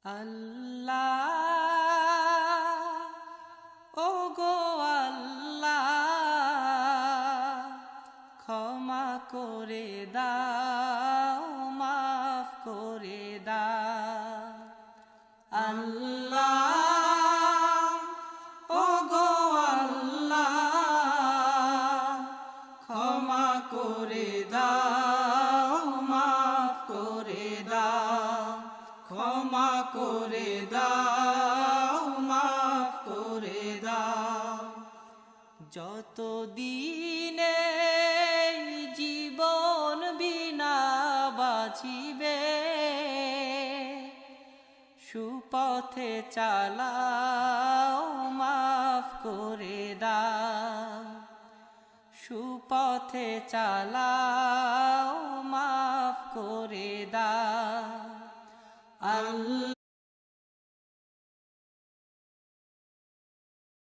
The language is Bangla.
আল্লাহ ও গো আল্লাহ ক্ষমা করে দাও মাফ করে দাও আল্লাহ ও গো আল্লাহ ক্ষমা করে দাও মাফ করে দাও ক্ষমা করে দাও মাফ করে দাও যতদিনে জীবন বিনা বাঁচিবে সুপথে চালাও মাফ করে দাও সুপথে চালাও মাফ করে দাও আল্লাহ